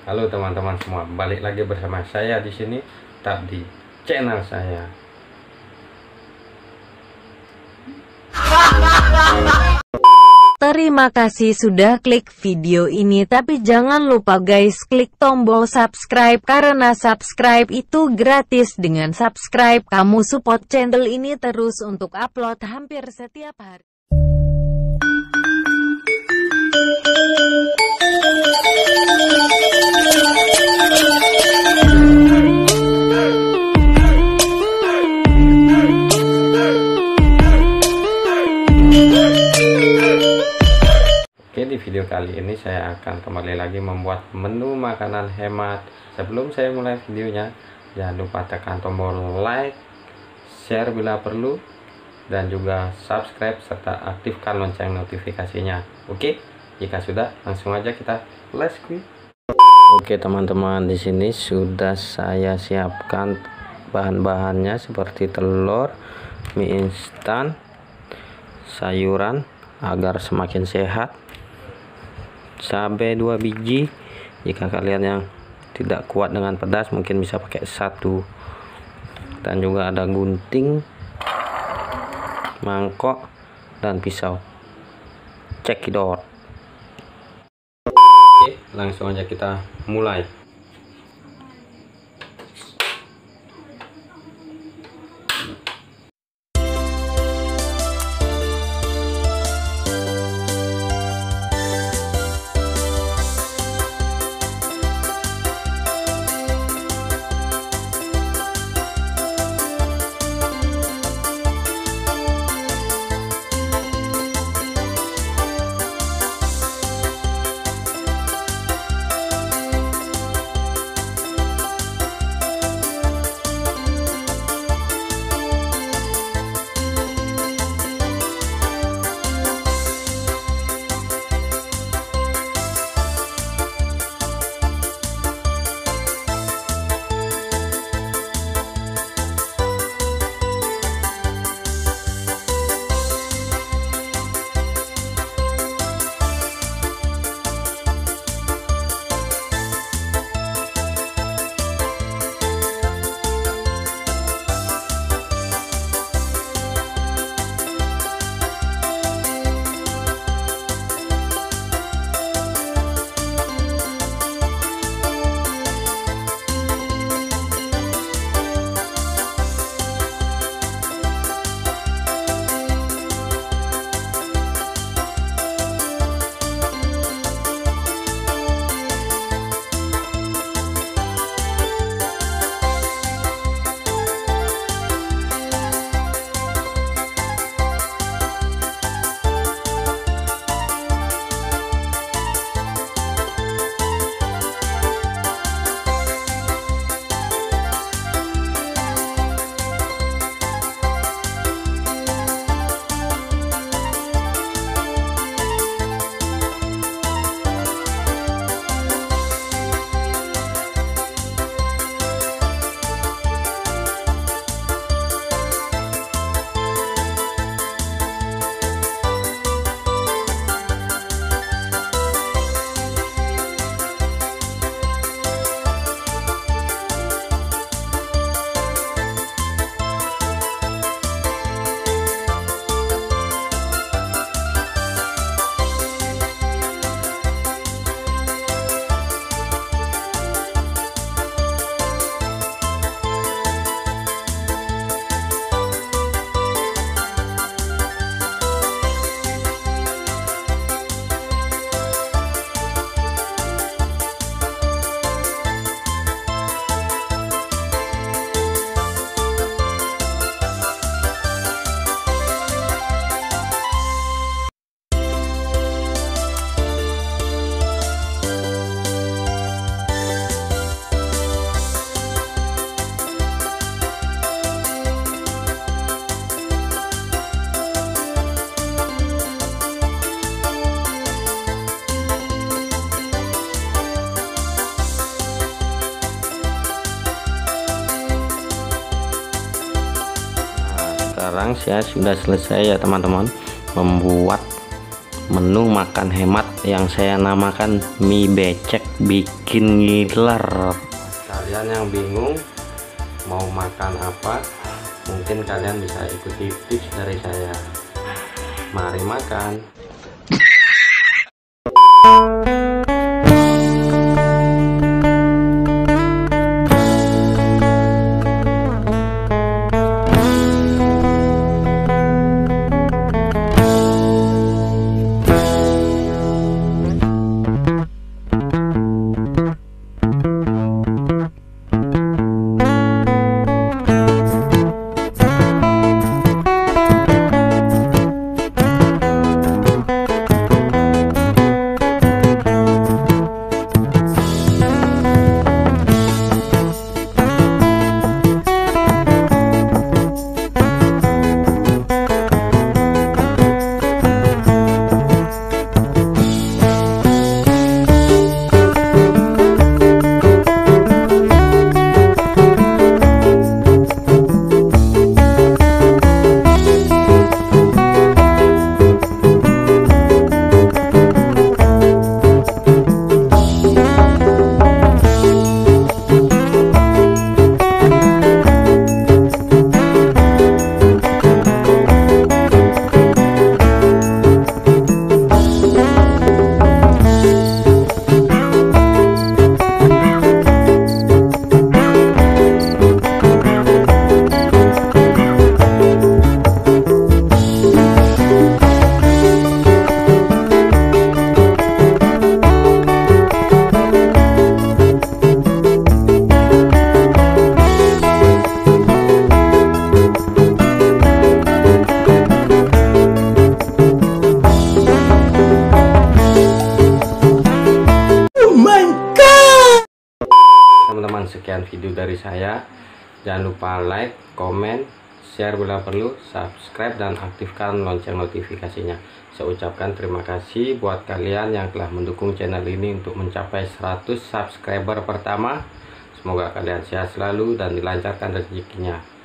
Halo teman-teman semua, balik lagi bersama saya di sini, tetap di channel saya. Terima kasih sudah klik video ini, tapi jangan lupa guys klik tombol subscribe karena subscribe itu gratis. Dengan subscribe kamu support channel ini terus untuk upload hampir setiap hari. Oke, di video kali ini saya akan kembali lagi membuat menu makanan hemat. Sebelum saya mulai videonya, jangan lupa tekan tombol like, share bila perlu, dan juga subscribe serta aktifkan lonceng notifikasinya. Oke, jika sudah, langsung aja kita let's go. Oke teman-teman, di sini sudah saya siapkan bahan-bahannya seperti telur, mie instan, sayuran agar semakin sehat, cabai 2 biji. Jika kalian yang tidak kuat dengan pedas mungkin bisa pakai 1, dan juga ada gunting, mangkok, dan pisau cekidot. Oke, langsung aja kita mulai. Sekarang saya sudah selesai ya teman-teman membuat menu makan hemat yang saya namakan mie becek bikin ngiler. Kalian yang bingung mau makan apa, mungkin kalian bisa ikuti tips dari saya. Mari makan. Teman-teman, sekian video dari saya. Jangan lupa like, komen, share bila perlu, subscribe dan aktifkan lonceng notifikasinya. Saya ucapkan terima kasih buat kalian yang telah mendukung channel ini untuk mencapai 100 subscriber pertama. Semoga kalian sehat selalu dan dilancarkan rezekinya.